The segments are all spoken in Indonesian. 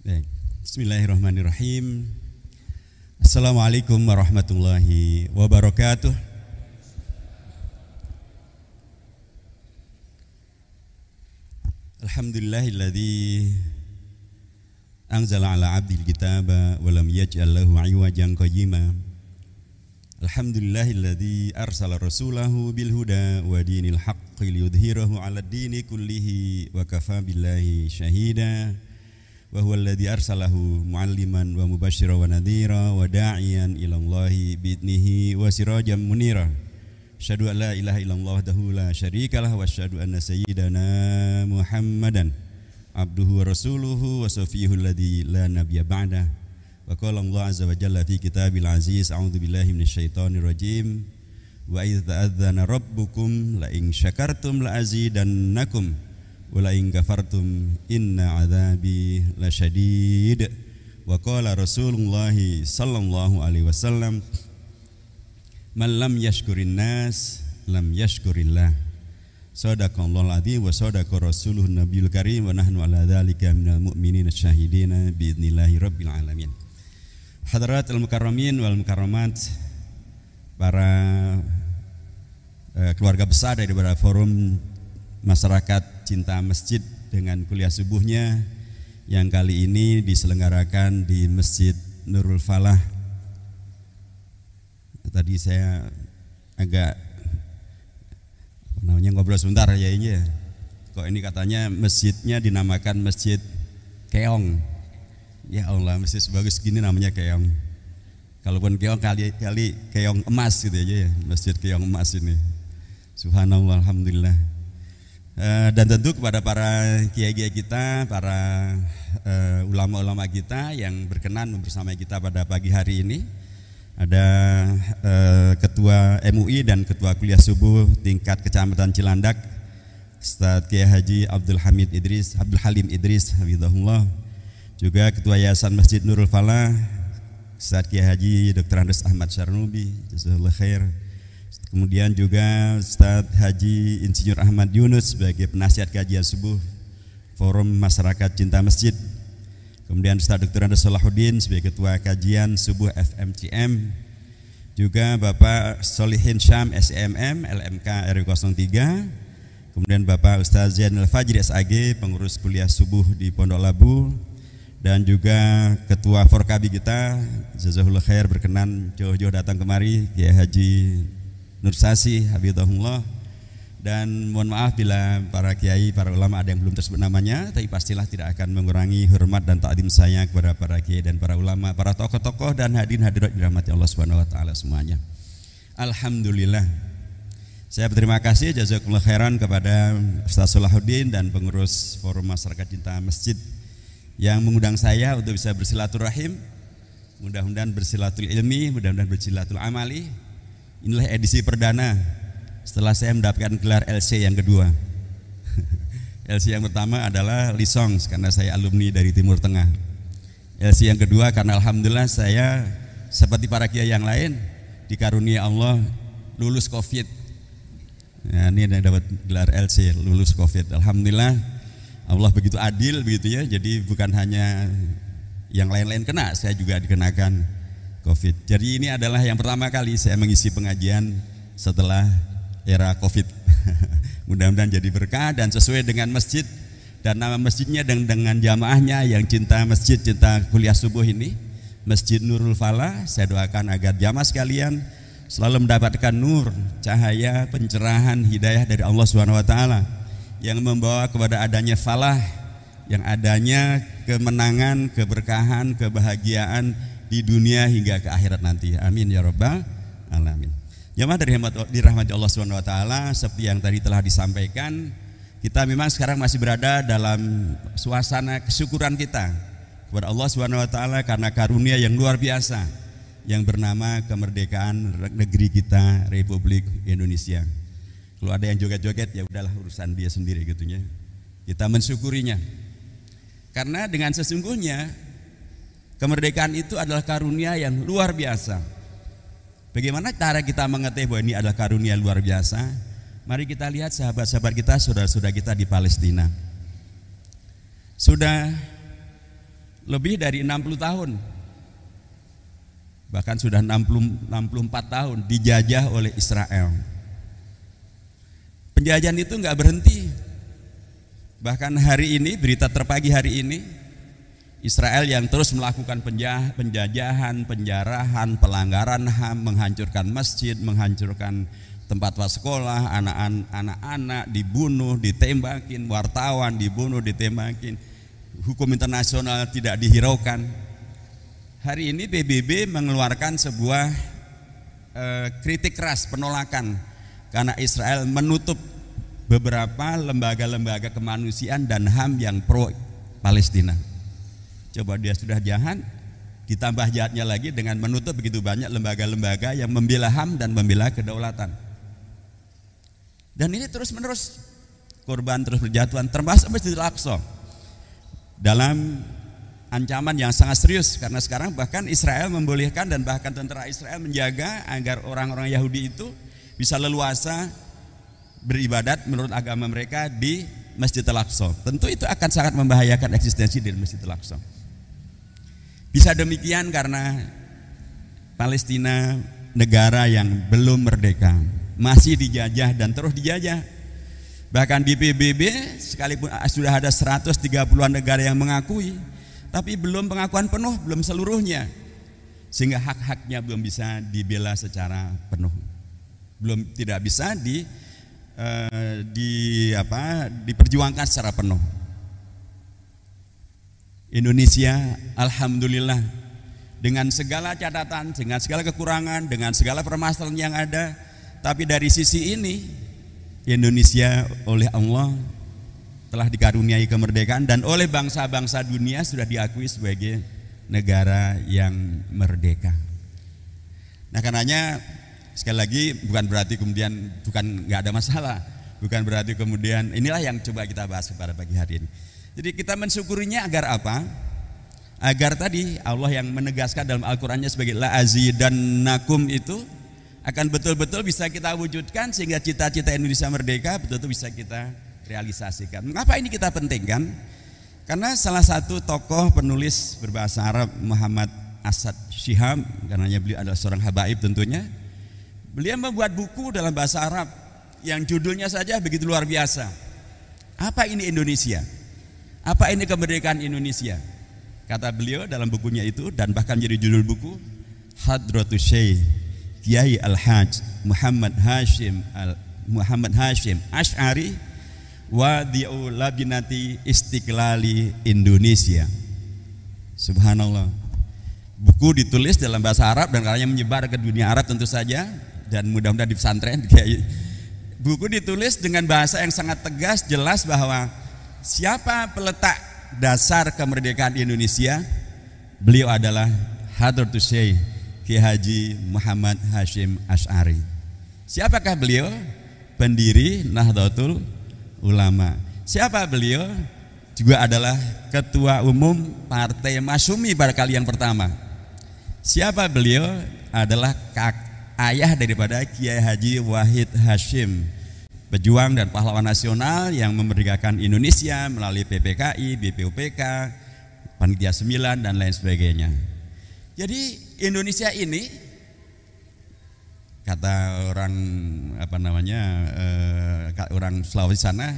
Baik. Bismillahirrahmanirrahim. Assalamualaikum warahmatullahi wabarakatuh. Alhamdulillahilladzi anzala ala abdil kitaba wa lam yaj'al lahu 'iwajan qayyima. Alhamdulillahilladzi arsala rasulahu bil huda wa dinil haqqi liyudhhirahu 'ala ad-dini kullihi wa kafa billahi syahida. Wa huwa alladzi arsalahu mu'alliman wa mubasysyiran wa nadhira wa da'iyan ila Allahi bi'idnihi wa sirajan munira. Asyhadu an la ilaha illallah wahdahu la syarikalah wa asyhadu anna sayyidana Muhammadan abduhu wa rasuluhu wa safiyuhu alladzi la nabiyya ba'dah. Wa qala Allah azza wa jalla fi kitabil aziz a'udzu billahi minasyaitonir rajim. Wa idz ta'adzana rabbukum la in syakartum la azidannakum wa la in kafartum inna adzabi lasyadid. Wa qala Rasulullah sallallahu alaihi wasallam man lam yashkurin nas lam yashkurillah. Shadaqallahul adzim wa shadaqa rasuluhun nabiyul karim wa nahnu ala dzalika minal mu'minina syahidina biidnillahi rabbil alamin. Hadaratul mukarramin wal mukarramat, para keluarga besar daripada forum masyarakat cinta masjid dengan kuliah subuhnya yang kali ini diselenggarakan di Masjid Nurul Falah. Tadi saya agak ngobrol sebentar ya ini ya. Kok ini katanya masjidnya dinamakan Masjid Keong. Ya Allah, masjid sebagus gini namanya Keong. Kalaupun Keong kali Keong emas gitu aja ya, Masjid Keong emas ini. Subhanallah, alhamdulillah. Dan tentu kepada para kiai-kiai kita, para ulama-ulama kita yang berkenan bersama kita pada pagi hari ini. Ada Ketua MUI dan Ketua Kuliah Subuh tingkat Kecamatan Cilandak, Ustadz Kiai Haji Abdul Halim Idris hafizahullah. Juga Ketua Yayasan Masjid Nurul Falah, Ustadz Kiai Haji Dr. Andes Ahmad Syarnubi, jazakallahu khair. Kemudian juga Ustadz Haji Insinyur Ahmad Yunus sebagai penasihat kajian subuh Forum Masyarakat Cinta Masjid. Kemudian Ustadz Dr. Andes Salahuddin sebagai Ketua Kajian Subuh FMCM. Juga Bapak Solihin Syam SMM LMK RW03. Kemudian Bapak Ustadz Zainal Fajri SAG pengurus kuliah subuh di Pondok Labu. Dan juga Ketua Forkabi kita jazakallahu khair berkenan jauh-jauh datang kemari, Kiai Haji Nursasi hafizahullah. Dan mohon maaf bila para kiai, para ulama ada yang belum tersebut namanya, tapi pastilah tidak akan mengurangi hormat dan takdim saya kepada para kiai dan para ulama, para tokoh-tokoh dan hadirin hadirat dirahmati Allah Subhanahu wa taala semuanya. Alhamdulillah. Saya berterima kasih jazakumullah khairan kepada Ustaz Salahuddin dan pengurus Forum Masyarakat Cinta Masjid yang mengundang saya untuk bisa bersilaturahim. Mudah-mudahan bersilatul ilmi, mudah-mudahan bersilatul amali. Inilah edisi perdana setelah saya mendapatkan gelar LC yang kedua. LC yang pertama adalah Lisongs karena saya alumni dari Timur Tengah. LC yang kedua karena alhamdulillah saya seperti para kiai yang lain dikarunia Allah lulus Covid. Nah, ini dapat gelar LC lulus Covid. Alhamdulillah Allah begitu adil begitu ya. Jadi bukan hanya yang lain-lain kena, saya juga dikenakan Covid. Jadi ini adalah yang pertama kali saya mengisi pengajian setelah era Covid. Mudah-mudahan jadi berkah dan sesuai dengan masjid dan nama masjidnya dengan jamaahnya yang cinta masjid, cinta kuliah subuh ini, Masjid Nurul Falah. Saya doakan agar jamaah sekalian selalu mendapatkan nur, cahaya, pencerahan, hidayah dari Allah Subhanahu wa taala yang membawa kepada adanya falah, yang adanya kemenangan, keberkahan, kebahagiaan di dunia hingga ke akhirat nanti. Amin ya rabbal alamin. Jamaah dirahmati Allah Subhanahu wa taala, seperti yang tadi telah disampaikan, kita memang sekarang masih berada dalam suasana kesyukuran kita kepada Allah Subhanahu wa taala karena karunia yang luar biasa yang bernama kemerdekaan negeri kita Republik Indonesia. Kalau ada yang joget-joget ya udahlah urusan dia sendiri gitunya. Kita mensyukurinya. Karena dengan sesungguhnya kemerdekaan itu adalah karunia yang luar biasa. Bagaimana cara kita mengetahui bahwa ini adalah karunia luar biasa? Mari kita lihat sahabat-sahabat kita, saudara-saudara kita di Palestina. Sudah lebih dari 60 tahun. Bahkan sudah 64 tahun dijajah oleh Israel. Penjajahan itu enggak berhenti. Bahkan hari ini, berita terpagi hari ini, Israel yang terus melakukan penjajahan, penjarahan, pelanggaran HAM, menghancurkan masjid, menghancurkan tempat sekolah, anak-anak dibunuh, ditembakin, wartawan dibunuh, ditembakin, hukum internasional tidak dihiraukan. Hari ini PBB mengeluarkan sebuah kritik keras, penolakan, karena Israel menutup beberapa lembaga-lembaga kemanusiaan dan HAM yang pro Palestina. Coba dia sudah jahat, ditambah jahatnya lagi dengan menutup begitu banyak lembaga-lembaga yang membela HAM dan membela kedaulatan. Dan ini terus-menerus, korban terus berjatuhan, termasuk Masjidil Aqsa, dalam ancaman yang sangat serius. Karena sekarang bahkan Israel membolehkan dan bahkan tentara Israel menjaga agar orang-orang Yahudi itu bisa leluasa beribadat menurut agama mereka di Masjidil Aqsa. Tentu itu akan sangat membahayakan eksistensi di Masjidil Aqsa. Bisa demikian karena Palestina negara yang belum merdeka, masih dijajah dan terus dijajah. Bahkan di PBB sekalipun sudah ada 130-an negara yang mengakui, tapi belum pengakuan penuh, belum seluruhnya, sehingga hak-haknya belum bisa dibela secara penuh, tidak bisa diperjuangkan secara penuh. Indonesia, alhamdulillah, dengan segala catatan, dengan segala kekurangan, dengan segala permasalahan yang ada, tapi dari sisi ini Indonesia oleh Allah telah dikaruniai kemerdekaan dan oleh bangsa-bangsa dunia sudah diakui sebagai negara yang merdeka. Nah, karenanya sekali lagi bukan berarti kemudian nggak ada masalah, bukan berarti kemudian inilah yang coba kita bahas pada pagi hari ini. Jadi kita mensyukurinya agar apa? Agar tadi Allah yang menegaskan dalam Al-Qur'annya sebagai la azidannakum itu akan betul-betul bisa kita wujudkan sehingga cita-cita Indonesia merdeka betul-betul bisa kita realisasikan. Mengapa ini kita pentingkan? Karena salah satu tokoh penulis berbahasa Arab, Muhammad Asad Shihab, karenanya beliau adalah seorang habaib tentunya. Beliau membuat buku dalam bahasa Arab yang judulnya saja begitu luar biasa. Apa ini Indonesia? Apa ini kemerdekaan Indonesia? Kata beliau dalam bukunya itu, dan bahkan jadi judul buku, Hadratus Syekh Kiai Al-Hajj Muhammad Hashim Asy'ari Wadi'u Labinati Istiqlali Indonesia. Subhanallah. Buku ditulis dalam bahasa Arab dan karenanya menyebar ke dunia Arab tentu saja, dan mudah-mudahan di pesantren. Buku ditulis dengan bahasa yang sangat tegas, jelas bahwa siapa peletak dasar kemerdekaan Indonesia? Beliau adalah Hadratus Syekh Kiai Haji Muhammad Hashim Asy'ari. Siapakah beliau? Pendiri Nahdlatul Ulama. Siapa beliau? Juga adalah Ketua Umum Partai Masyumi pada kali yang pertama. Siapa beliau? Adalah ayah daripada Kiai Haji Wahid Hashim, pejuang dan pahlawan nasional yang memerdekakan Indonesia melalui PPKI, BPUPK, Panitia 9 dan lain sebagainya. Jadi Indonesia ini, kata orang orang Sulawesi sana,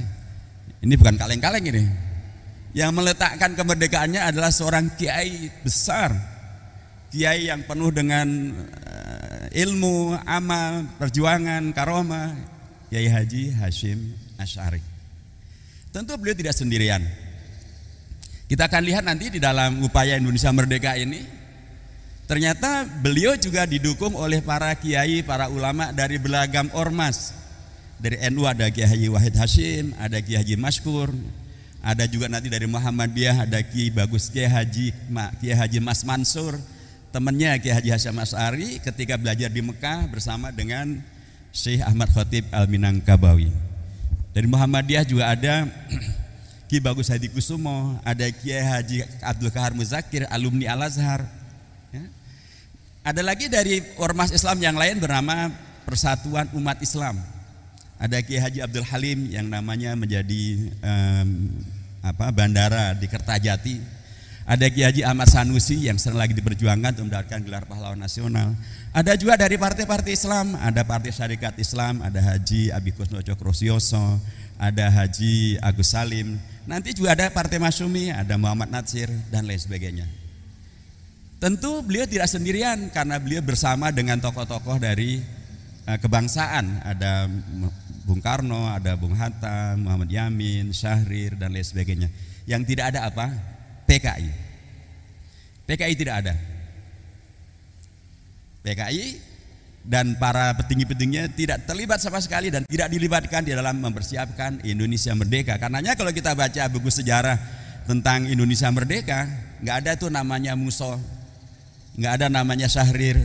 ini bukan kaleng-kaleng ini. Yang meletakkan kemerdekaannya adalah seorang kiai besar, kiai yang penuh dengan ilmu, amal, perjuangan, karomah, Kiai Haji Hashim Asy'ari. Tentu beliau tidak sendirian. Kita akan lihat nanti di dalam upaya Indonesia merdeka ini, ternyata beliau juga didukung oleh para kiai, para ulama dari beragam ormas. Dari NU ada Kiai Haji Wahid Hashim, ada Kiai Haji Maskur, ada juga nanti dari Muhammadiyah ada Kiai Bagus Kiai Haji Mas Mansur, temannya Kiai Haji Hashim Asy'ari ketika belajar di Mekah bersama dengan Syekh Ahmad Khatib Al-Minangkabawi. Dari Muhammadiyah juga ada Kiai Bagus Hadi Kusumo, ada Kiai Haji Abdul Kahar Muzakir, alumni Al-Azhar. Ya. Ada lagi dari ormas Islam yang lain bernama Persatuan Umat Islam. Ada Kiai Haji Abdul Halim yang namanya menjadi bandara di Kertajati. Ada Kiai Haji Ahmad Sanusi yang sedang lagi diperjuangkan untuk mendapatkan gelar pahlawan nasional. Ada juga dari partai-partai Islam, ada Partai Syarikat Islam, ada Haji Abikusno Cokrosyoso, ada Haji Agus Salim. Nanti juga ada Partai Masyumi, ada Muhammad Natsir dan lain sebagainya. Tentu beliau tidak sendirian karena beliau bersama dengan tokoh-tokoh dari kebangsaan. Ada Bung Karno, ada Bung Hatta, Muhammad Yamin, Syahrir dan lain sebagainya. Yang tidak ada apa? PKI. PKI tidak ada. PKI dan para petinggi-petingginya tidak terlibat sama sekali dan tidak dilibatkan di dalam mempersiapkan Indonesia merdeka. Karenanya kalau kita baca buku sejarah tentang Indonesia merdeka, nggak ada tuh namanya Muso, nggak ada namanya Syahrir,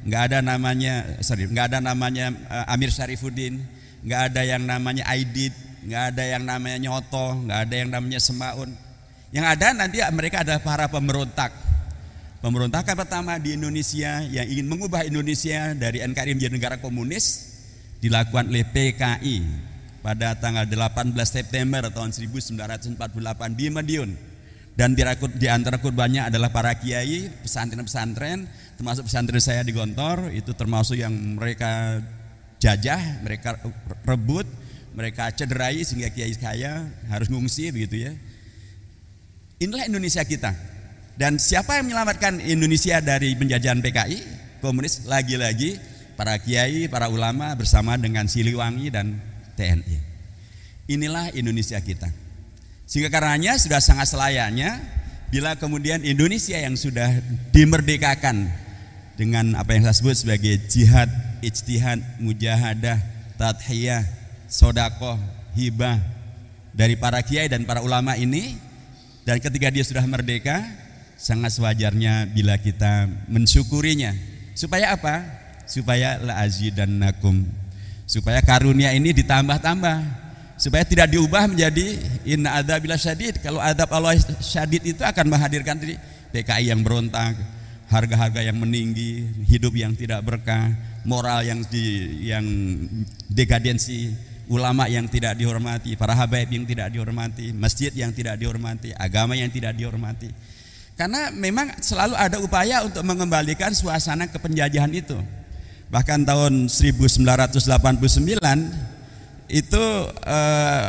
nggak ada namanya Amir Syarifuddin, nggak ada yang namanya Aidit, nggak ada yang namanya Nyoto, nggak ada yang namanya Semaun. Yang ada nanti mereka adalah para pemberontak. Pemberontakan pertama di Indonesia yang ingin mengubah Indonesia dari NKRI menjadi negara komunis dilakukan oleh PKI pada tanggal 18 September tahun 1948 di Madiun. Dan di antara korbannya adalah para kiai, pesantren-pesantren, termasuk pesantren saya di Gontor, itu termasuk yang mereka jajah, mereka rebut, mereka cederai sehingga kiai saya harus ngungsi begitu ya. Inilah Indonesia kita. Dan siapa yang menyelamatkan Indonesia dari penjajahan PKI komunis? Lagi-lagi para kiai, para ulama bersama dengan Siliwangi dan TNI. Inilah Indonesia kita. Sehingga karenanya sudah sangat selayaknya bila kemudian Indonesia yang sudah dimerdekakan dengan apa yang saya sebut sebagai jihad, ijtihad, mujahadah, tadhiyah, sodakoh, hibah dari para kiai dan para ulama ini. Dan ketika dia sudah merdeka, sangat sewajarnya bila kita mensyukurinya. Supaya apa? Supaya la'azidannakum, supaya karunia ini ditambah-tambah, supaya tidak diubah menjadi inna adzabil syadid. Kalau adab Allah syadid itu akan menghadirkan PKI yang berontak, harga-harga yang meninggi, hidup yang tidak berkah, moral yang dekadensi, ulama yang tidak dihormati, para habaib yang tidak dihormati, masjid yang tidak dihormati, agama yang tidak dihormati. Karena memang selalu ada upaya untuk mengembalikan suasana kepenjajahan itu. Bahkan tahun 1989 itu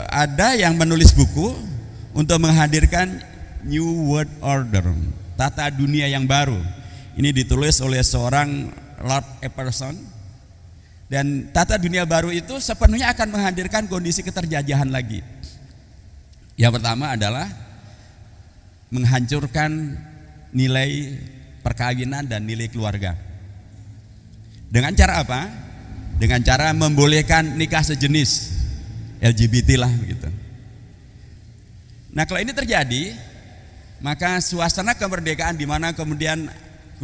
ada yang menulis buku untuk menghadirkan New World Order, tata dunia yang baru. Ini ditulis oleh seorang Lord Emerson. Dan tata dunia baru itu sepenuhnya akan menghadirkan kondisi keterjajahan lagi. Yang pertama adalah menghancurkan nilai perkawinan dan nilai keluarga. Dengan cara apa? Dengan cara membolehkan nikah sejenis, LGBT lah gitu. Nah kalau ini terjadi, maka suasana kemerdekaan di mana kemudian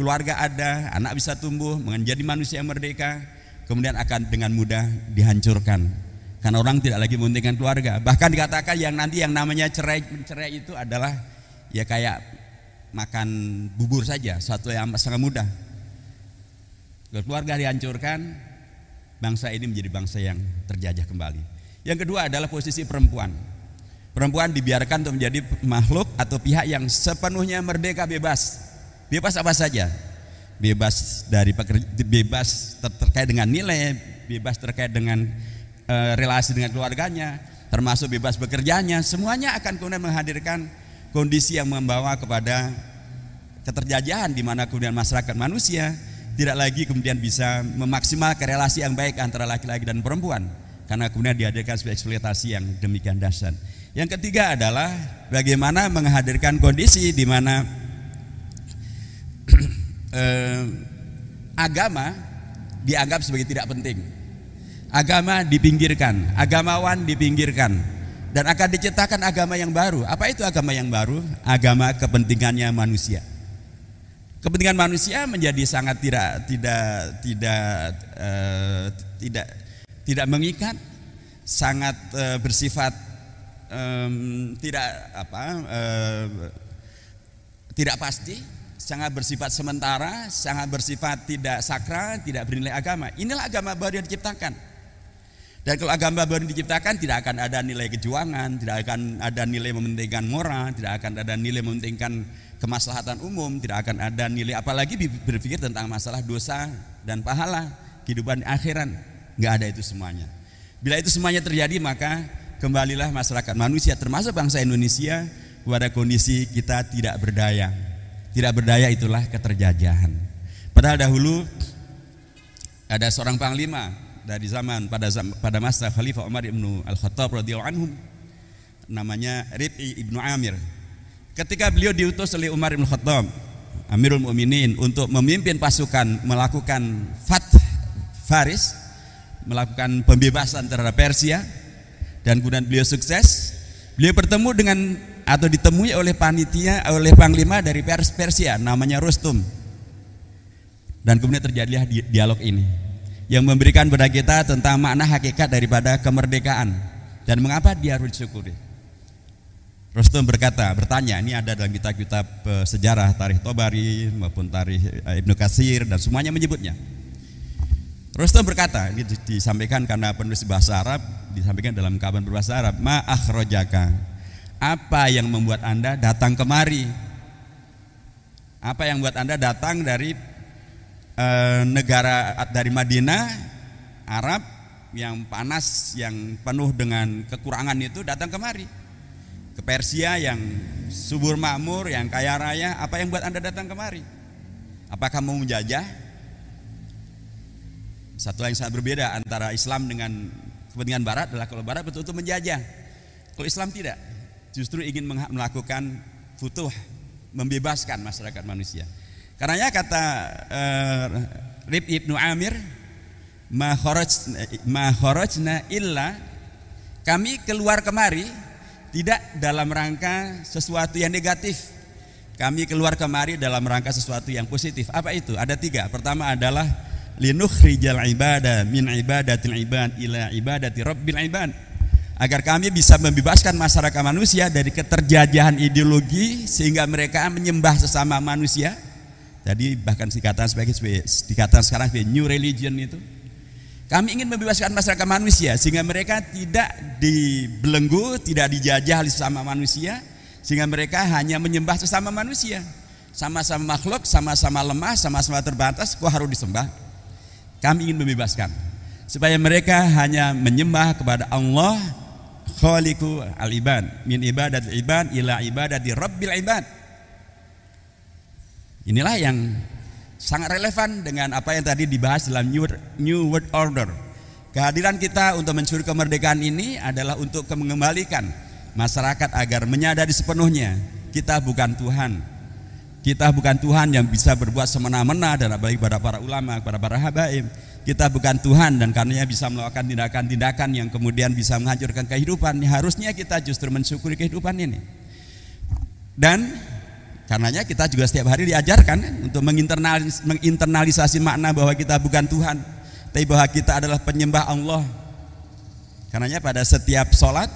keluarga ada, anak bisa tumbuh menjadi manusia yang merdeka, kemudian akan dengan mudah dihancurkan karena orang tidak lagi mementingkan keluarga. Bahkan dikatakan yang nanti yang namanya cerai itu adalah ya kayak makan bubur saja, suatu yang sangat mudah. Keluarga dihancurkan, bangsa ini menjadi bangsa yang terjajah kembali. Yang kedua adalah posisi perempuan. Perempuan dibiarkan untuk menjadi makhluk atau pihak yang sepenuhnya merdeka, bebas apa saja. Bebas dari bebas terkait dengan nilai, bebas terkait dengan relasi dengan keluarganya, termasuk bebas bekerjanya. Semuanya akan kemudian menghadirkan kondisi yang membawa kepada keterjajahan di mana kemudian masyarakat manusia tidak lagi kemudian bisa memaksimalkan relasi yang baik antara laki-laki dan perempuan karena kemudian dihadirkan sebuah eksploitasi yang demikian dahsyat. Yang ketiga adalah bagaimana menghadirkan kondisi di mana agama dianggap sebagai tidak penting, agama dipinggirkan, agamawan dipinggirkan, dan akan diciptakan agama yang baru. Apa itu agama yang baru? Agama kepentingannya manusia. Kepentingan manusia menjadi sangat tidak mengikat, sangat bersifat tidak pasti, sangat bersifat sementara, sangat bersifat tidak sakral, tidak bernilai agama. Inilah agama baru yang diciptakan. Dan kalau agama baru diciptakan tidak akan ada nilai kejuangan, tidak akan ada nilai mementingkan moral, tidak akan ada nilai mementingkan kemaslahatan umum, tidak akan ada nilai, apalagi berpikir tentang masalah dosa dan pahala, kehidupan akhirat, nggak ada itu semuanya. Bila itu semuanya terjadi, maka kembalilah masyarakat manusia termasuk bangsa Indonesia kepada kondisi kita tidak berdaya. Tidak berdaya itulah keterjajahan. Padahal dahulu ada seorang panglima dari pada masa Khalifah Umar ibn al-Khattab radhiyallahu anhu, namanya Rib'i ibnu Amir. Ketika beliau diutus oleh Umar ibn Khattab, Amirul Mukminin, untuk memimpin pasukan melakukan Fath Faris, melakukan pembebasan terhadap Persia, dan kemudian beliau sukses. Beliau bertemu dengan atau ditemui oleh panglima dari Persia namanya Rustum. Dan kemudian terjadilah dialog ini yang memberikan kepada kita tentang makna hakikat daripada kemerdekaan dan mengapa dia harus disyukuri. Rustum bertanya, ini ada dalam kitab-kitab sejarah, Tarikh Tobari maupun Tarikh Ibnu Katsir, dan semuanya menyebutnya. Rustum berkata, ini disampaikan karena penulis bahasa Arab, disampaikan dalam kaban berbahasa Arab, ma akhrajaka, apa yang membuat Anda datang kemari? Apa yang membuat Anda datang dari negara, dari Madinah, Arab yang panas, yang penuh dengan kekurangan itu, datang kemari ke Persia yang subur makmur, yang kaya raya? Apa yang buat Anda datang kemari? Apakah mau menjajah? Satu yang sangat berbeda antara Islam dengan kepentingan Barat adalah kalau Barat betul-betul menjajah, kalau Islam tidak, justru ingin melakukan futuh, membebaskan masyarakat manusia. Karenanya kata Rib' ibnu Amir, ma kharajna illa, kami keluar kemari tidak dalam rangka sesuatu yang negatif, kami keluar kemari dalam rangka sesuatu yang positif. Apa itu? Ada 3. Pertama adalah linukhrijal ibada min ibadatil ibad ila ibadati rabbil ibad, agar kami bisa membebaskan masyarakat manusia dari keterjajahan ideologi sehingga mereka menyembah sesama manusia. Jadi bahkan dikatakan sekarang sebagai new religion itu. Kami ingin membebaskan masyarakat manusia sehingga mereka tidak dibelenggu, tidak dijajah oleh sesama manusia, sehingga mereka hanya menyembah sesama manusia. Sama-sama makhluk, sama-sama lemah, sama-sama terbatas, kok harus disembah? Kami ingin membebaskan supaya mereka hanya menyembah kepada Allah khaliqu al-ibad, min ibadatil ibad ila ibadati rabbil ibad. Inilah yang sangat relevan dengan apa yang tadi dibahas dalam New World Order. Kehadiran kita untuk mencuri kemerdekaan ini adalah untuk mengembalikan masyarakat agar menyadari sepenuhnya kita bukan Tuhan. Kita bukan Tuhan yang bisa berbuat semena-mena, dan apalagi kepada para ulama, kepada para habaib. Kita bukan Tuhan dan karenanya bisa melakukan tindakan-tindakan yang kemudian bisa menghancurkan kehidupan. Harusnya kita justru mensyukuri kehidupan ini. Dan karenanya kita juga setiap hari diajarkan untuk menginternalisasi makna bahwa kita bukan Tuhan, tapi bahwa kita adalah penyembah Allah. Karenanya pada setiap sholat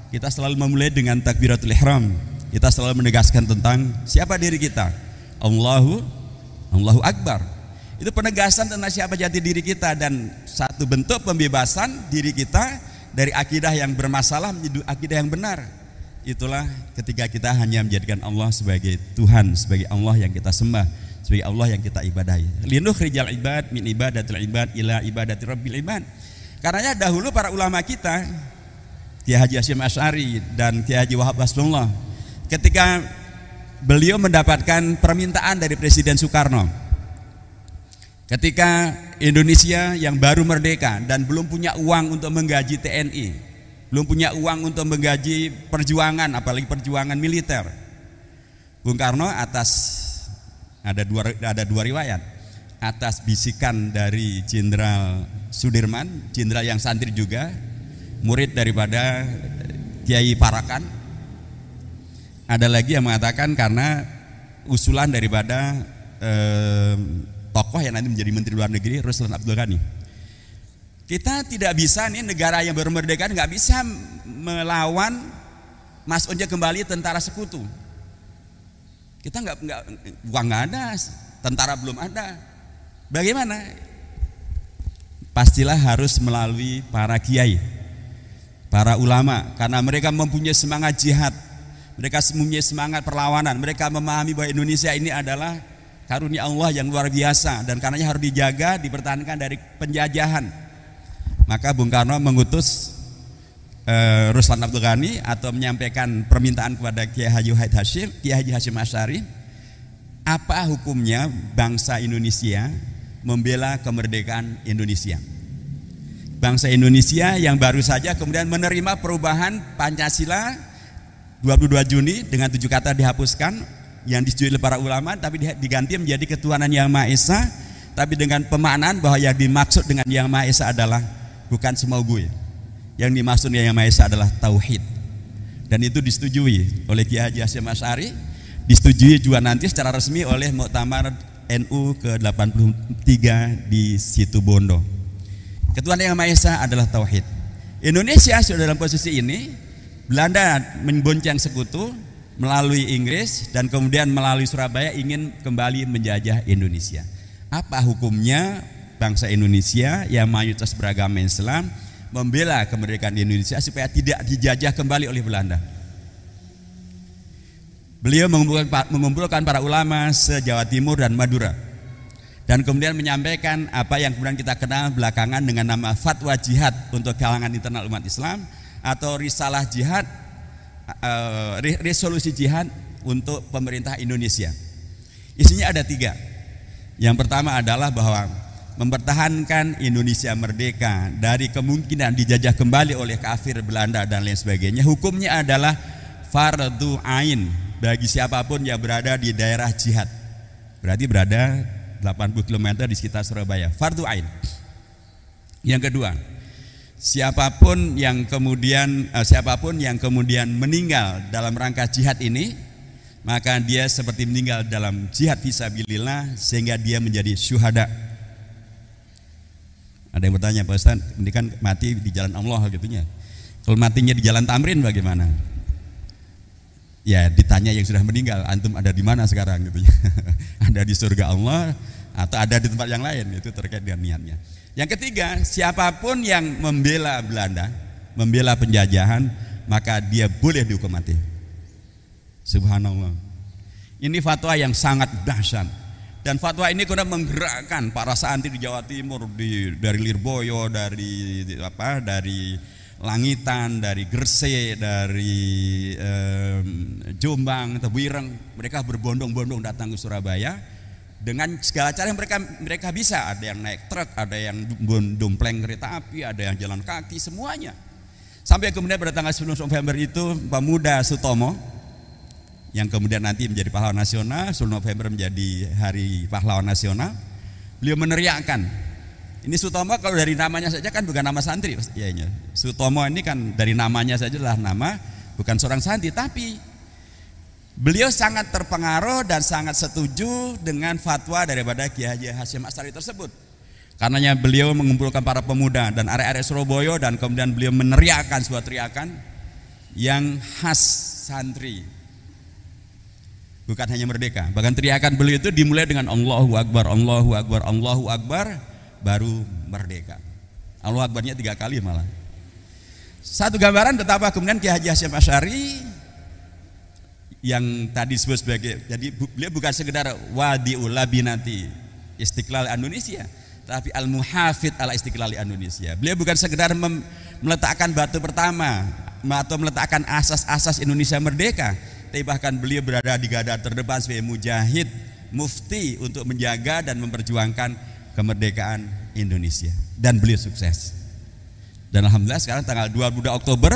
kita selalu memulai dengan takbiratul ihram. Kita selalu menegaskan tentang siapa diri kita. Allahu Akbar. Itu penegasan tentang siapa jati diri kita, dan satu bentuk pembebasan diri kita dari akidah yang bermasalah menjadi akidah yang benar. Itulah ketika kita hanya menjadikan Allah sebagai Tuhan, sebagai Allah yang kita sembah, sebagai Allah yang kita ibadahi. Linukhrijal ibad min ibadatil ibad ila ibadati rabbil ibad. Karenanya dahulu para ulama kita, Kiai Haji Hasyim Asy'ari dan Kiai Haji Wahab Hasbullah, ketika beliau mendapatkan permintaan dari Presiden Soekarno, ketika Indonesia yang baru merdeka dan belum punya uang untuk menggaji TNI, belum punya uang untuk menggaji perjuangan, apalagi perjuangan militer, Bung Karno ada dua riwayat, atas bisikan dari Jenderal Sudirman, jenderal yang santri juga, murid daripada Kiai Parakan. Ada lagi yang mengatakan karena usulan daripada tokoh yang nanti menjadi Menteri Luar Negeri, Ruslan Abdul Ghani. Kita tidak bisa nih, negara yang baru merdeka nggak bisa melawan masuknya kembali tentara sekutu. Kita uang nggak ada, tentara belum ada. Bagaimana? Pastilah harus melalui para kiai, para ulama, karena mereka mempunyai semangat jihad, Mereka mempunyai semangat perlawanan. Mereka memahami bahwa Indonesia ini adalah karunia Allah yang luar biasa dan karenanya harus dijaga, dipertahankan dari penjajahan. Maka Bung Karno mengutus Ruslan Abdul Ghani atau menyampaikan permintaan kepada Kiai Haji Hasyim Asy'ari, apa hukumnya bangsa Indonesia membela kemerdekaan Indonesia. Bangsa Indonesia yang baru saja kemudian menerima perubahan Pancasila 22 Juni dengan 7 kata dihapuskan yang disetujui oleh para ulama, tapi diganti menjadi ketuhanan yang Maha Esa, tapi dengan pemaknaan bahwa yang dimaksud dengan yang Maha Esa adalah bukan semau gue. Yang dimaksud yang Maha Esa adalah tauhid. Dan itu disetujui oleh Kiai Haji Hasyim Asy'ari, disetujui juga nanti secara resmi oleh Muktamar NU ke-83 di Situbondo. Ketuhanan yang Maha Esa adalah tauhid. Indonesia sudah dalam posisi ini. Belanda membonceng sekutu melalui Inggris dan kemudian melalui Surabaya ingin kembali menjajah Indonesia. Apa hukumnya bangsa Indonesia yang mayoritas beragama Islam membela kemerdekaan Indonesia supaya tidak dijajah kembali oleh Belanda? Beliau mengumpulkan para ulama se-Jawa Timur dan Madura dan kemudian menyampaikan apa yang kemudian kita kenal belakangan dengan nama fatwa jihad untuk kalangan internal umat Islam atau risalah jihad, resolusi jihad untuk pemerintah Indonesia. Isinya ada 3. Yang pertama adalah bahwa mempertahankan Indonesia merdeka dari kemungkinan dijajah kembali oleh kafir Belanda dan lain sebagainya. Hukumnya adalah fardhu ain bagi siapapun yang berada di daerah jihad. Berarti berada 80 km di sekitar Surabaya. Fardhu ain. Yang kedua, siapapun yang kemudian meninggal dalam rangka jihad ini, maka dia seperti meninggal dalam jihad fisabilillah sehingga dia menjadi syuhada. Ada yang bertanya, Pak Ustaz, ini kan mati di jalan Allah gitunya. Kalau matinya di jalan Tamrin bagaimana? Ya ditanya yang sudah meninggal, antum ada di mana sekarang gitu ya. Ada di surga Allah atau ada di tempat yang lain, itu terkait dengan niatnya. Yang ketiga, siapapun yang membela Belanda, membela penjajahan, maka dia boleh dihukum mati. Subhanallah. Ini fatwa yang sangat dahsyat. Dan fatwa ini kemudian menggerakkan para santri di Jawa Timur, dari Lirboyo, dari Langitan, dari Gresik, dari Jombang, Tebuireng. Mereka berbondong-bondong datang ke Surabaya dengan segala cara yang mereka bisa. Ada yang naik truk, ada yang dompleng kereta api, ada yang jalan kaki, semuanya. Sampai kemudian pada tanggal 10 November itu Pemuda Sutomo yang kemudian nanti menjadi pahlawan nasional, 10 November menjadi hari pahlawan nasional. Beliau meneriakkan, ini Sutomo kalau dari namanya saja kan bukan nama santri ya. Sutomo ini kan dari namanya saja adalah nama, bukan seorang santri, tapi beliau sangat terpengaruh dan sangat setuju dengan fatwa daripada Kiai Haji Hasyim Asy'ari tersebut. Karenanya beliau mengumpulkan para pemuda dan arek-arek Surabaya dan kemudian beliau meneriakkan sebuah teriakan yang khas santri. Bukan hanya merdeka, bahkan teriakan beliau itu dimulai dengan Allahu Akbar, Allahu Akbar, Allahu Akbar, baru merdeka. Allahu Akbarnya 3 kali malah. Satu gambaran betapa kemudian Kiai Haji Hasyim Asy'ari yang tadi disebut sebagai, jadi beliau bukan sekedar wadi'ul labinati istiqlal Indonesia, tapi al-muhafid ala istiqlal Indonesia. Beliau bukan sekedar meletakkan batu pertama atau meletakkan asas-asas Indonesia merdeka, tapi bahkan beliau berada di garda terdepan sebagai mujahid, mufti untuk menjaga dan memperjuangkan kemerdekaan Indonesia. Dan beliau sukses. Dan alhamdulillah sekarang tanggal 22 Oktober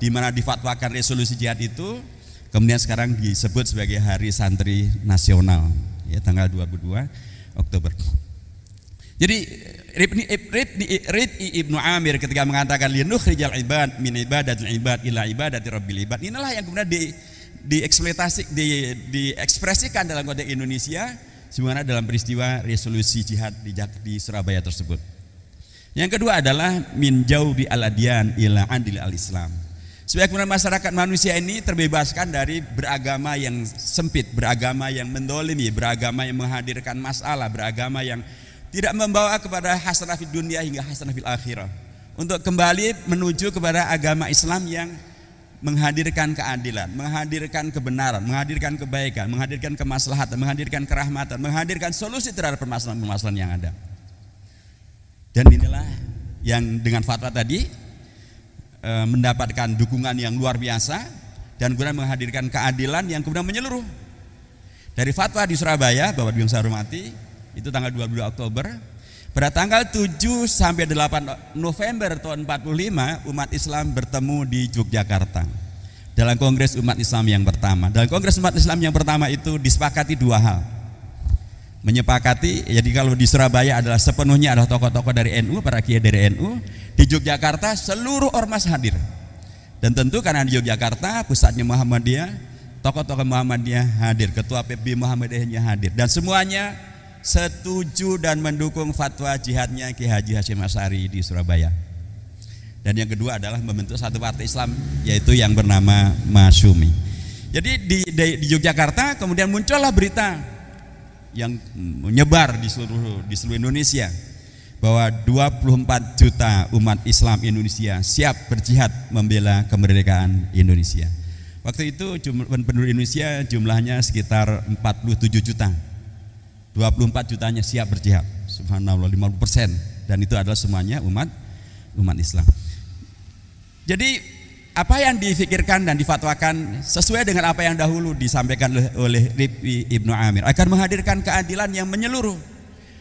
di mana difatwakan resolusi jihad itu, kemudian sekarang disebut sebagai Hari Santri Nasional, ya, tanggal 22 Oktober. Jadi Rid'i Ibnu Amir ketika mengatakan linukhrijal ibad min ibadatil ibad ila ibadati rabbil ibad, inilah yang kemudian diekspresikan dalam konteks Indonesia sebagaimana dalam peristiwa resolusi jihad di Surabaya tersebut. Yang kedua adalah min jaubi al-adyan ila adil al-Islam. Supaya kemudian masyarakat manusia ini terbebaskan dari beragama yang sempit, beragama yang mendolimi, beragama yang menghadirkan masalah, beragama yang tidak membawa kepada hasanah fid dunia hingga hasanah fil akhirah. Untuk kembali menuju kepada agama Islam yang menghadirkan keadilan, menghadirkan kebenaran, menghadirkan kebaikan, menghadirkan kemaslahatan, menghadirkan kerahmatan, menghadirkan solusi terhadap permasalahan-permasalahan yang ada. Dan inilah yang dengan fatwa tadi mendapatkan dukungan yang luar biasa dan kemudian menghadirkan keadilan yang kemudian menyeluruh. Dari fatwa di Surabaya, Bapak Ibu yang saya hormati, itu tanggal 22 Oktober, pada tanggal 7 sampai 8 November tahun 45 umat Islam bertemu di Yogyakarta dalam Kongres Umat Islam yang pertama. Dalam Kongres Umat Islam yang pertama itu disepakati dua hal. Menyepakati, jadi kalau di Surabaya adalah sepenuhnya adalah tokoh-tokoh dari NU, para kiai dari NU. Di Yogyakarta seluruh ormas hadir. Dan tentu karena di Yogyakarta pusatnya Muhammadiyah, tokoh-tokoh Muhammadiyah hadir, ketua PB Muhammadiyahnya hadir, dan semuanya setuju dan mendukung fatwa jihadnya Ki Haji Hasyim Asy'ari di Surabaya. Dan yang kedua adalah membentuk satu partai Islam, yaitu yang bernama Masyumi. Jadi di Yogyakarta kemudian muncullah berita yang menyebar di seluruh Indonesia bahwa 24 juta umat Islam Indonesia siap berjihad membela kemerdekaan Indonesia. Waktu itu penduduk Indonesia jumlahnya sekitar 47 juta. 24 jutanya siap berjihad. Subhanallah, 50%, dan itu adalah semuanya umat Islam. Jadi apa yang difikirkan dan difatwakan sesuai dengan apa yang dahulu disampaikan oleh Rif'i Ibnu Amir, akan menghadirkan keadilan yang menyeluruh,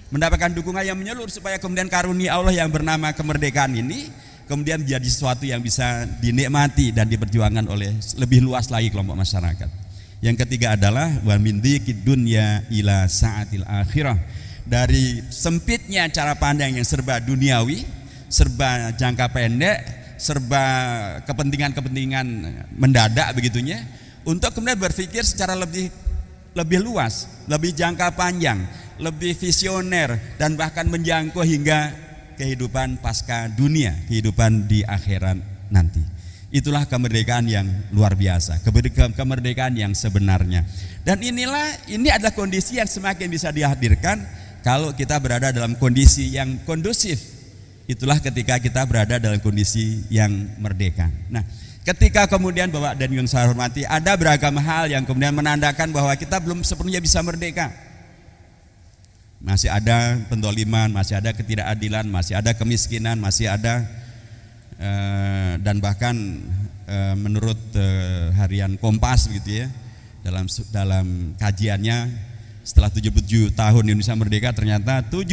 mendapatkan dukungan yang menyeluruh supaya kemudian karunia Allah yang bernama kemerdekaan ini kemudian menjadi sesuatu yang bisa dinikmati dan diperjuangkan oleh lebih luas lagi kelompok masyarakat. Yang ketiga adalah wa min dhiqid dunya ila sa'atil akhirah, dari sempitnya cara pandang yang serba duniawi, serba jangka pendek, serba kepentingan-kepentingan mendadak begitunya, untuk kemudian berpikir secara lebih luas, lebih jangka panjang, lebih visioner, dan bahkan menjangkau hingga kehidupan pasca dunia, kehidupan di akhirat nanti. Itulah kemerdekaan yang luar biasa, kemerdekaan yang sebenarnya. Dan ini adalah kondisi yang semakin bisa dihadirkan kalau kita berada dalam kondisi yang kondusif. Itulah ketika kita berada dalam kondisi yang merdeka. Nah, ketika kemudian Bapak dan yang saya hormati, ada beragam hal yang kemudian menandakan bahwa kita belum sepenuhnya bisa merdeka. Masih ada pendoliman, masih ada ketidakadilan, masih ada kemiskinan, masih ada dan bahkan menurut harian Kompas gitu ya, dalam kajiannya setelah 77 tahun Indonesia merdeka, ternyata 70%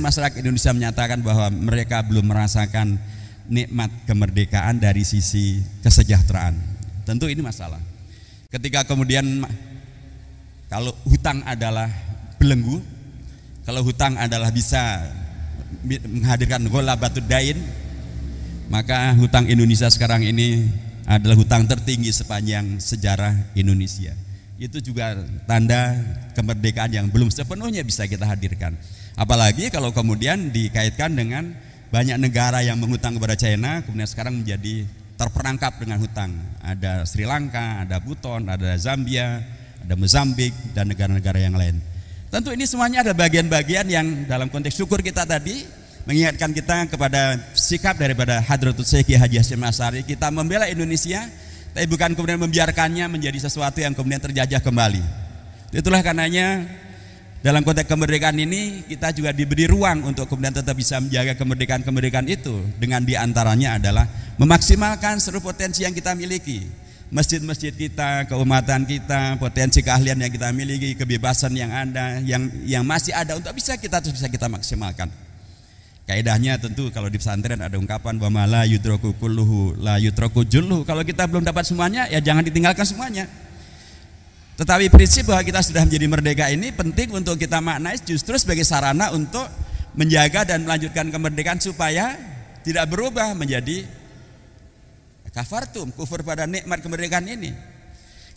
masyarakat Indonesia menyatakan bahwa mereka belum merasakan nikmat kemerdekaan dari sisi kesejahteraan. Tentu ini masalah. Ketika kemudian kalau hutang adalah belenggu, kalau hutang adalah bisa menghadirkan ghalabatud dain, maka hutang Indonesia sekarang ini adalah hutang tertinggi sepanjang sejarah Indonesia. Itu juga tanda kemerdekaan yang belum sepenuhnya bisa kita hadirkan. Apalagi kalau kemudian dikaitkan dengan banyak negara yang menghutang kepada China, kemudian sekarang menjadi terperangkap dengan hutang. Ada Sri Lanka, ada Buton, ada Zambia, ada Mozambik, dan negara-negara yang lain. Tentu ini semuanya ada bagian-bagian yang dalam konteks syukur kita tadi mengingatkan kita kepada sikap daripada Hadratus Syekh Haji Hasyim Asy'ari, kita membela Indonesia, tapi bukan kemudian membiarkannya menjadi sesuatu yang kemudian terjajah kembali. Itulah karenanya dalam konteks kemerdekaan ini kita juga diberi ruang untuk kemudian tetap bisa menjaga kemerdekaan itu, dengan diantaranya adalah memaksimalkan seluruh potensi yang kita miliki. Masjid-masjid kita, keumatan kita, potensi keahlian yang kita miliki, kebebasan yang ada, yang masih ada untuk bisa kita maksimalkan. Kaidahnya tentu kalau di pesantren ada ungkapan bahwa la yudraku kulluhu la yudraku julluhu. Kalau kita belum dapat semuanya, ya jangan ditinggalkan semuanya. Tetapi prinsip bahwa kita sudah menjadi merdeka ini penting untuk kita maknai justru sebagai sarana untuk menjaga dan melanjutkan kemerdekaan supaya tidak berubah menjadi kafartum, kufur pada nikmat kemerdekaan ini.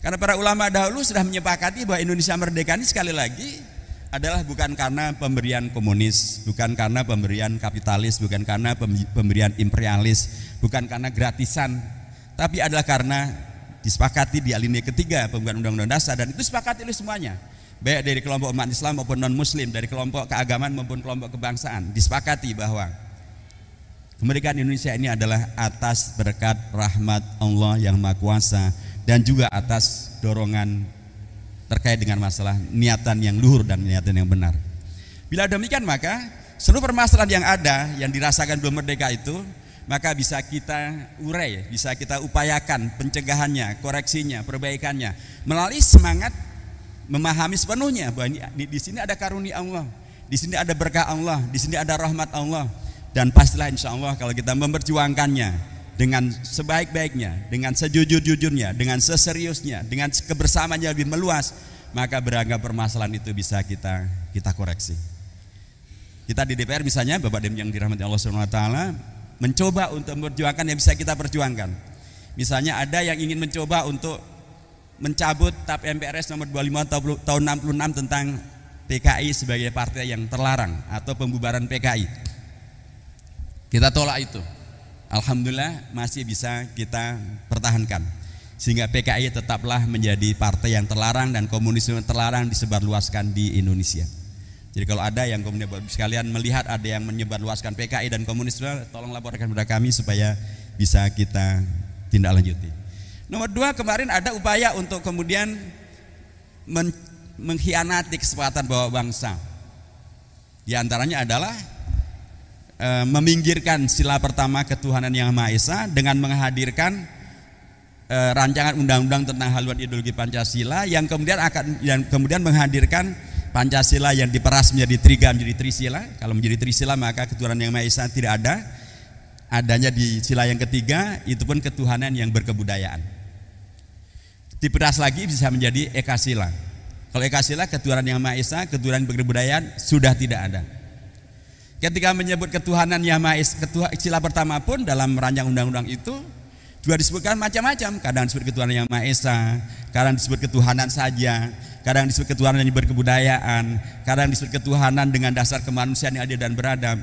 Karena para ulama dahulu sudah menyepakati bahwa Indonesia merdeka ini sekali lagi adalah bukan karena pemberian komunis, bukan karena pemberian kapitalis, bukan karena pemberian imperialis, bukan karena gratisan, tapi adalah karena disepakati di alinea ketiga pembukaan Undang-Undang Dasar, dan itu disepakati oleh semuanya, baik dari kelompok umat Islam maupun non Muslim, dari kelompok keagamaan maupun kelompok kebangsaan, disepakati bahwa Kemerdekaan Indonesia ini adalah atas berkat rahmat Allah yang Maha Kuasa dan juga atas dorongan terkait dengan masalah niatan yang luhur dan niatan yang benar. Bila demikian maka seluruh permasalahan yang ada yang dirasakan belum merdeka itu maka bisa kita urai, bisa kita upayakan pencegahannya, koreksinya, perbaikannya melalui semangat memahami sepenuhnya bahwa di sini ada karunia Allah, di sini ada berkah Allah, di sini ada rahmat Allah, dan pastilah insya Allah kalau kita memperjuangkannya dengan sebaik-baiknya, dengan sejujur-jujurnya, dengan seseriusnya, dengan kebersamaan yang lebih meluas, maka beragam permasalahan itu bisa kita koreksi. Kita di DPR misalnya, Bapak Dem yang dirahmati Allah SWT, mencoba untuk memperjuangkan yang bisa kita perjuangkan. Misalnya ada yang ingin mencoba untuk mencabut TAP MPRS nomor 25 tahun 66 tentang PKI sebagai partai yang terlarang atau pembubaran PKI. Kita tolak itu. Alhamdulillah masih bisa kita pertahankan sehingga PKI tetaplah menjadi partai yang terlarang dan komunisme terlarang disebarluaskan di Indonesia. Jadi kalau ada yang kemudian sekalian melihat ada yang menyebarluaskan PKI dan komunisme, tolong laporkan kepada kami supaya bisa kita tindak lanjuti. Nomor 2, kemarin ada upaya untuk kemudian mengkhianati kesepakatan bahwa bangsa. Di antaranya adalah meminggirkan sila pertama ketuhanan yang Maha Esa dengan menghadirkan rancangan undang-undang tentang haluan ideologi Pancasila yang kemudian menghadirkan Pancasila yang diperas menjadi tiga menjadi trisila. Kalau menjadi trisila maka ketuhanan yang Maha Esa tidak ada. Adanya di sila yang ketiga itu pun ketuhanan yang berkebudayaan. Diperas lagi bisa menjadi ekasila. Kalau ekasila ketuhanan yang Maha Esa, ketuhanan berkebudayaan sudah tidak ada. Ketika menyebut ketuhanan yang Maha Esa, sila pertama pun dalam rancang undang-undang itu juga disebutkan macam-macam. Kadang disebut ketuhanan yang Maha Esa, kadang disebut ketuhanan saja, kadang disebut ketuhanan yang berkebudayaan, kadang disebut ketuhanan dengan dasar kemanusiaan yang adil dan beradab.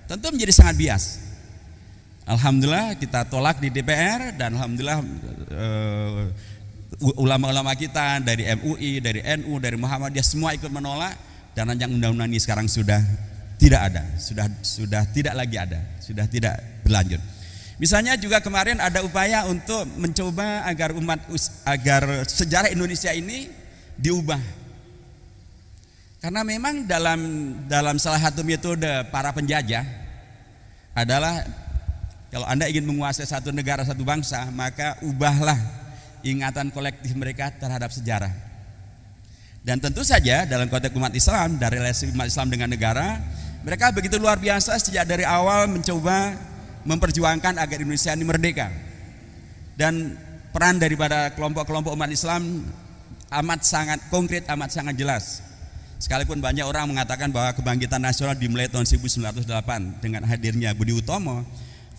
Tentu menjadi sangat bias. Alhamdulillah kita tolak di DPR dan alhamdulillah ulama-ulama kita dari MUI, dari NU, dari Muhammadiyah semua ikut menolak dan rancang undang-undang ini sekarang sudah tidak ada, sudah tidak lagi ada, sudah tidak berlanjut. Misalnya juga kemarin ada upaya untuk mencoba agar sejarah Indonesia ini diubah. Karena memang dalam salah satu metode para penjajah adalah kalau Anda ingin menguasai satu negara, satu bangsa, maka ubahlah ingatan kolektif mereka terhadap sejarah. Dan tentu saja dalam konteks umat Islam, dari relasi umat Islam dengan negara, mereka begitu luar biasa sejak dari awal mencoba memperjuangkan agar Indonesia ini merdeka. Dan peran daripada kelompok-kelompok umat Islam amat sangat konkret, amat sangat jelas. Sekalipun banyak orang mengatakan bahwa kebangkitan nasional dimulai tahun 1908 dengan hadirnya Budi Utomo,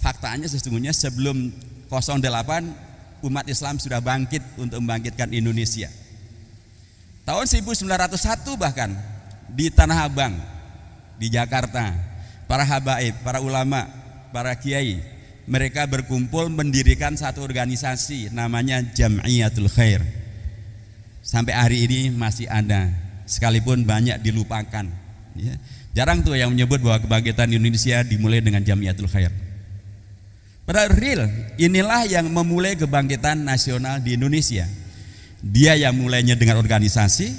faktanya sesungguhnya sebelum 08 umat Islam sudah bangkit untuk membangkitkan Indonesia. Tahun 1901 bahkan di Tanah Abang, di Jakarta, para habaib, para ulama, para kiai, mereka berkumpul mendirikan satu organisasi namanya Jam'iyatul Khair. Sampai hari ini masih ada, sekalipun banyak dilupakan. Ya. Jarang tuh yang menyebut bahwa kebangkitan Indonesia dimulai dengan Jam'iyatul Khair. Padahal real, inilah yang memulai kebangkitan nasional di Indonesia. Dia yang mulainya dengan organisasi,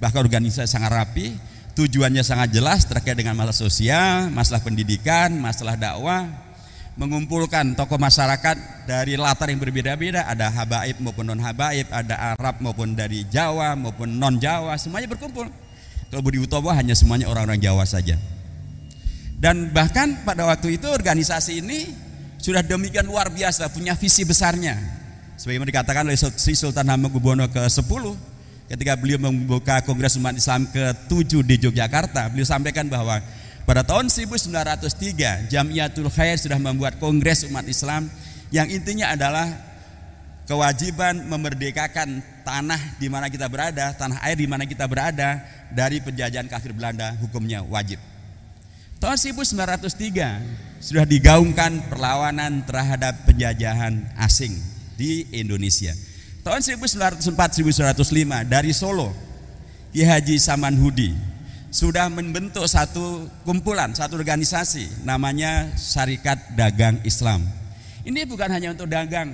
bahkan organisasi sangat rapi, tujuannya sangat jelas terkait dengan masalah sosial, masalah pendidikan, masalah dakwah, mengumpulkan tokoh masyarakat dari latar yang berbeda-beda, ada habaib maupun non habaib, ada Arab maupun dari Jawa maupun non Jawa, semuanya berkumpul. Kalau Budi Utomo hanya semuanya orang-orang Jawa saja. Dan bahkan pada waktu itu organisasi ini sudah demikian luar biasa, punya visi besarnya. Sebagaimana dikatakan oleh Sri Sultan Hamengkubuwono ke-10 ketika beliau membuka Kongres Umat Islam ke-7 di Yogyakarta, beliau sampaikan bahwa pada tahun 1903 Jam'iyatul Khair sudah membuat Kongres Umat Islam yang intinya adalah kewajiban memerdekakan tanah di mana kita berada, tanah air di mana kita berada dari penjajahan kafir Belanda, hukumnya wajib. Tahun 1903 sudah digaungkan perlawanan terhadap penjajahan asing di Indonesia. Tahun 1904-1905 dari Solo, Ki Haji Samanhudi sudah membentuk satu kumpulan, satu organisasi namanya Syarikat Dagang Islam. Ini bukan hanya untuk dagang,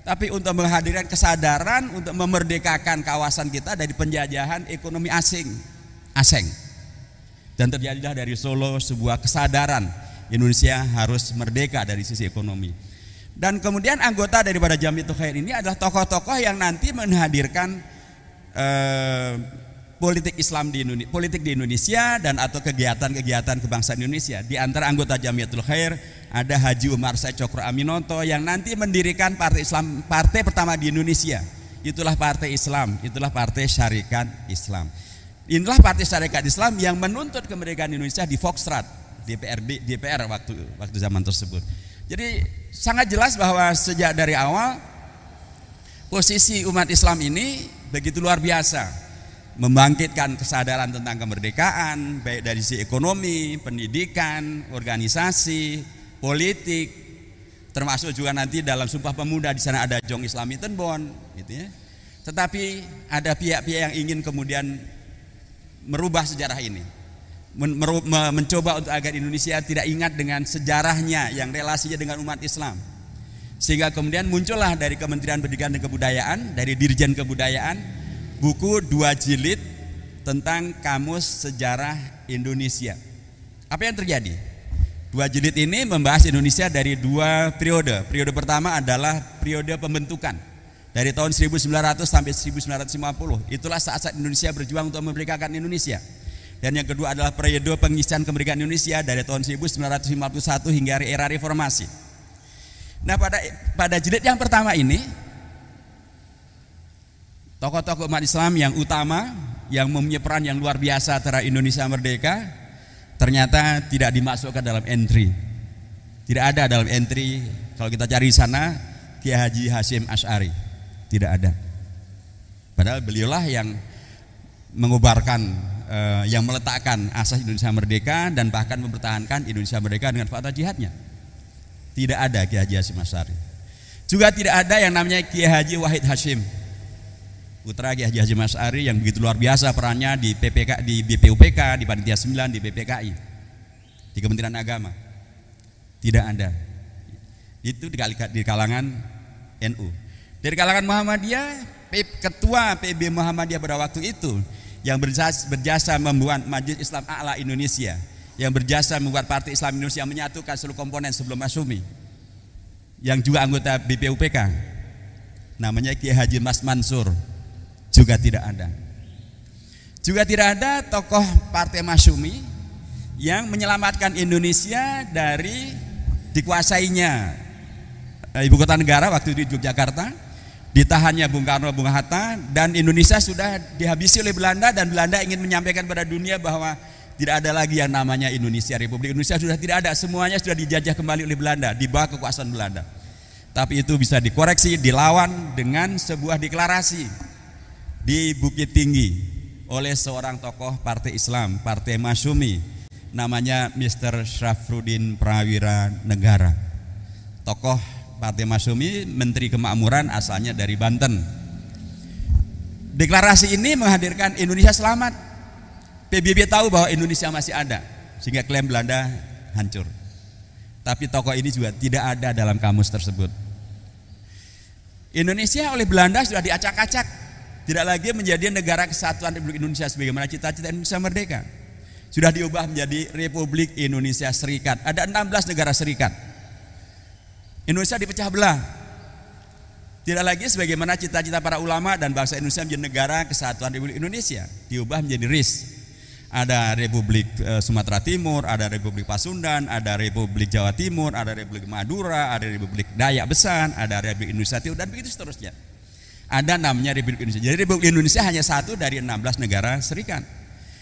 tapi untuk menghadirkan kesadaran untuk memerdekakan kawasan kita dari penjajahan ekonomi asing. Dan terjadilah dari Solo sebuah kesadaran Indonesia harus merdeka dari sisi ekonomi. Dan kemudian anggota daripada Jamiatul Khair ini adalah tokoh-tokoh yang nanti menghadirkan politik Islam di Indonesia, politik di Indonesia dan atau kegiatan-kegiatan kebangsaan Indonesia. Di antara anggota Jamiatul Khair ada Haji Umar Said Cokro Aminoto yang nanti mendirikan partai Islam, partai pertama di Indonesia. Itulah partai Islam, itulah partai Syarikat Islam. Inilah partai Syarikat Islam yang menuntut kemerdekaan Indonesia di Foxtrot, DPR waktu zaman tersebut. Jadi sangat jelas bahwa sejak dari awal posisi umat Islam ini begitu luar biasa, membangkitkan kesadaran tentang kemerdekaan baik dari sisi ekonomi, pendidikan, organisasi, politik, termasuk juga nanti dalam Sumpah Pemuda di sana ada Jong Islami Tenbon, gitu ya. Tetapi ada pihak-pihak yang ingin kemudian merubah sejarah ini. Mencoba untuk agar Indonesia tidak ingat dengan sejarahnya yang relasinya dengan umat Islam, sehingga kemudian muncullah dari Kementerian Pendidikan dan Kebudayaan, dari Dirjen Kebudayaan, buku 2 jilid tentang Kamus Sejarah Indonesia. Apa yang terjadi? 2 jilid ini membahas Indonesia dari 2 periode. Periode pertama adalah periode pembentukan dari tahun 1900 sampai 1950. Itulah saat-saat Indonesia berjuang untuk memerdekakan Indonesia. Dan yang kedua adalah periode pengisian kemerdekaan Indonesia dari tahun 1951 hingga era reformasi. Nah, pada jilid yang pertama ini tokoh-tokoh umat Islam yang utama yang mempunyai peran yang luar biasa terhadap Indonesia merdeka ternyata tidak dimasukkan dalam entry. Tidak ada dalam entry kalau kita cari di sana Kiai Haji Hasyim Asy'ari. Tidak ada. Padahal beliaulah yang mengubarkan, yang meletakkan asas Indonesia merdeka dan bahkan mempertahankan Indonesia merdeka dengan fakta jihadnya. Tidak ada Kiai Haji Hasyim Asy'ari. Juga tidak ada yang namanya Kiai Haji Wahid Hasyim, putra Kiai Haji Hasyim Asy'ari yang begitu luar biasa perannya di PPK, di BPUPK, di Panitia 9, di PPKI, di Kementerian Agama. Tidak ada. Itu di kalangan NU. Dari kalangan Muhammadiyah, ketua PB Muhammadiyah pada waktu itu yang berjasa membuat Majelis Islam A'la Indonesia, yang berjasa membuat Partai Islam Indonesia menyatukan seluruh komponen sebelum Masyumi, yang juga anggota BPUPK, namanya Kiai Haji Mas Mansur, juga tidak ada. Juga tidak ada tokoh Partai Masyumi yang menyelamatkan Indonesia dari dikuasainya ibu kota negara waktu itu di Yogyakarta, ditahannya Bung Karno, Bung Hatta, dan Indonesia sudah dihabisi oleh Belanda, dan Belanda ingin menyampaikan pada dunia bahwa tidak ada lagi yang namanya Indonesia, Republik Indonesia sudah tidak ada, semuanya sudah dijajah kembali oleh Belanda, di bawah kekuasaan Belanda. Tapi itu bisa dikoreksi, dilawan dengan sebuah deklarasi di Bukit Tinggi oleh seorang tokoh Partai Islam, Partai Masyumi, namanya Mr. Syafruddin Prawira Negara, tokoh Partai Masyumi, Menteri Kemakmuran, asalnya dari Banten. Deklarasi ini menghadirkan Indonesia selamat. PBB tahu bahwa Indonesia masih ada, sehingga klaim Belanda hancur. Tapi tokoh ini juga tidak ada dalam kamus tersebut. Indonesia oleh Belanda sudah diacak-acak, tidak lagi menjadi negara kesatuan Republik Indonesia sebagaimana cita-cita Indonesia merdeka. Sudah diubah menjadi Republik Indonesia Serikat. Ada 16 negara serikat. Indonesia dipecah belah. Tidak lagi sebagaimana cita-cita para ulama dan bangsa Indonesia menjadi negara kesatuan Republik Indonesia, diubah menjadi RIS. Ada Republik Sumatera Timur, ada Republik Pasundan, ada Republik Jawa Timur, ada Republik Madura, ada Republik Dayak Besan, ada Republik Indonesia Timur, dan begitu seterusnya. Ada namanya Republik Indonesia. Jadi Republik Indonesia hanya satu dari 16 negara serikat.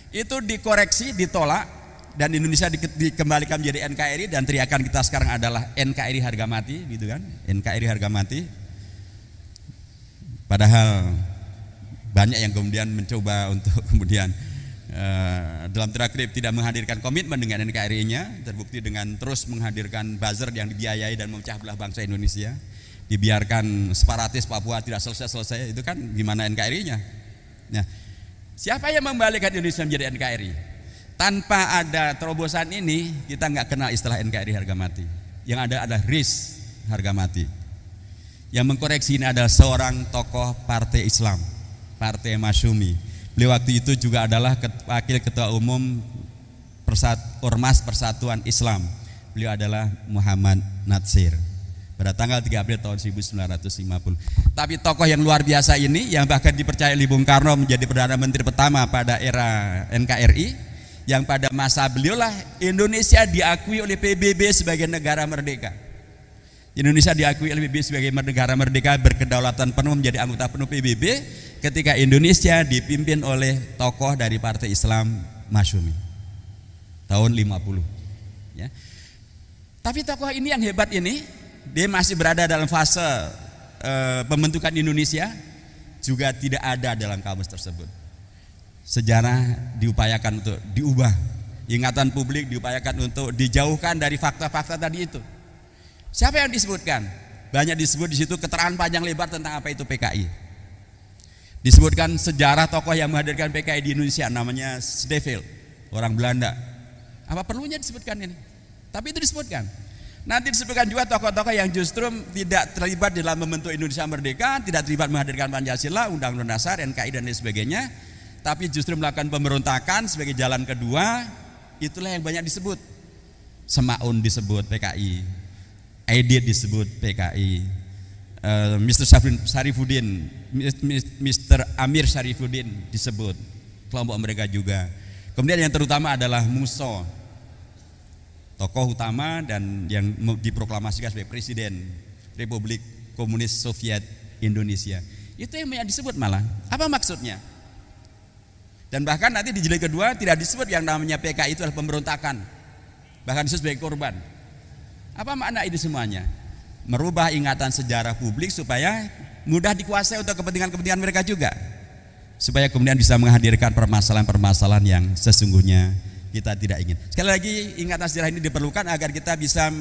Itu dikoreksi, ditolak, dan Indonesia dikembalikan menjadi NKRI, dan teriakan kita sekarang adalah NKRI harga mati, gitu kan? NKRI harga mati. Padahal banyak yang kemudian mencoba untuk kemudian dalam tanda kutip tidak menghadirkan komitmen dengan NKRI-nya, terbukti dengan terus menghadirkan buzzer yang dibiayai dan memecah belah bangsa Indonesia. Dibiarkan separatis Papua tidak selesai-selesai, itu kan gimana NKRI-nya? Nah, siapa yang membalikkan Indonesia menjadi NKRI? Tanpa ada terobosan ini, kita nggak kenal istilah NKRI harga mati. Yang ada adalah RIS harga mati. Yang mengkoreksi ini adalah seorang tokoh partai Islam, Partai Masyumi. Beliau waktu itu juga adalah wakil ketua umum Ormas Persatuan Islam. Beliau adalah Muhammad Natsir pada tanggal 3 April tahun 1950. Tapi tokoh yang luar biasa ini, yang bahkan dipercaya oleh Bung Karno menjadi Perdana Menteri pertama pada era NKRI, yang pada masa beliaulah Indonesia diakui oleh PBB sebagai negara merdeka. Indonesia diakui oleh PBB sebagai negara merdeka, berkedaulatan penuh, menjadi anggota penuh PBB ketika Indonesia dipimpin oleh tokoh dari Partai Islam Masyumi tahun 50 ya. Tapi tokoh ini yang hebat ini, dia masih berada dalam fase pembentukan Indonesia, juga tidak ada dalam kamus tersebut. Sejarah diupayakan untuk diubah, ingatan publik diupayakan untuk dijauhkan dari fakta-fakta tadi itu. Siapa yang disebutkan? Banyak disebut di situ keterangan panjang lebar tentang apa itu PKI. Disebutkan sejarah tokoh yang menghadirkan PKI di Indonesia, namanya Stevil, orang Belanda. Apa perlunya disebutkan ini? Tapi itu disebutkan. Nanti disebutkan juga tokoh-tokoh yang justru tidak terlibat dalam membentuk Indonesia merdeka, tidak terlibat menghadirkan Pancasila, Undang-Undang Dasar, NKRI dan lain sebagainya, tapi justru melakukan pemberontakan sebagai jalan kedua. Itulah yang banyak disebut. Semaun disebut PKI, Aidit disebut PKI, Mr. Syarifuddin, Mr. Amir Syarifuddin disebut, kelompok mereka juga. Kemudian yang terutama adalah Musso, tokoh utama dan yang diproklamasikan sebagai Presiden Republik Komunis Soviet Indonesia. Itu yang banyak disebut malah. Apa maksudnya? Dan bahkan nanti di jilid kedua tidak disebut yang namanya PKI itu adalah pemberontakan, bahkan disebut sebagai korban. Apa makna ini semuanya? Merubah ingatan sejarah publik supaya mudah dikuasai untuk kepentingan-kepentingan mereka juga, supaya kemudian bisa menghadirkan permasalahan-permasalahan yang sesungguhnya kita tidak ingin. Sekali lagi, ingatan sejarah ini diperlukan agar kita bisa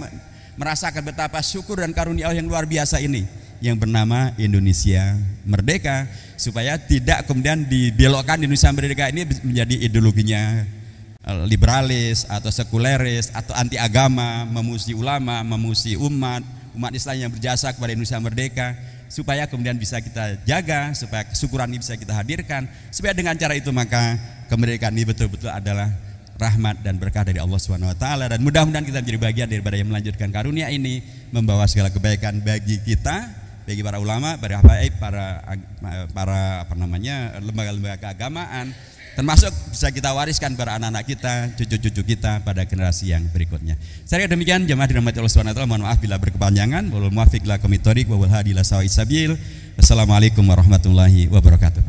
merasakan betapa syukur dan karunia Allah yang luar biasa ini, yang bernama Indonesia merdeka, supaya tidak kemudian dibelokkan Indonesia merdeka ini menjadi ideologinya liberalis atau sekuleris atau anti agama, memusuhi ulama, memusuhi umat Islam yang berjasa kepada Indonesia merdeka, supaya kemudian bisa kita jaga, supaya kesyukuran ini bisa kita hadirkan, supaya dengan cara itu maka kemerdekaan ini betul-betul adalah rahmat dan berkah dari Allah SWT. Dan mudah-mudahan kita menjadi bagian daripada yang melanjutkan karunia ini, membawa segala kebaikan bagi kita, bagi para ulama, para lembaga-lembaga keagamaan, termasuk bisa kita wariskan pada anak-anak kita, cucu-cucu kita pada generasi yang berikutnya. Saya demikian, jemaah dirahmati Allah SWT. Mohon maaf bila berkepanjangan. Wal muwaffiq ila aqwamit thoriq wa wal hadi ila sawa'is sabil. Wassalamualaikum warahmatullahi wabarakatuh.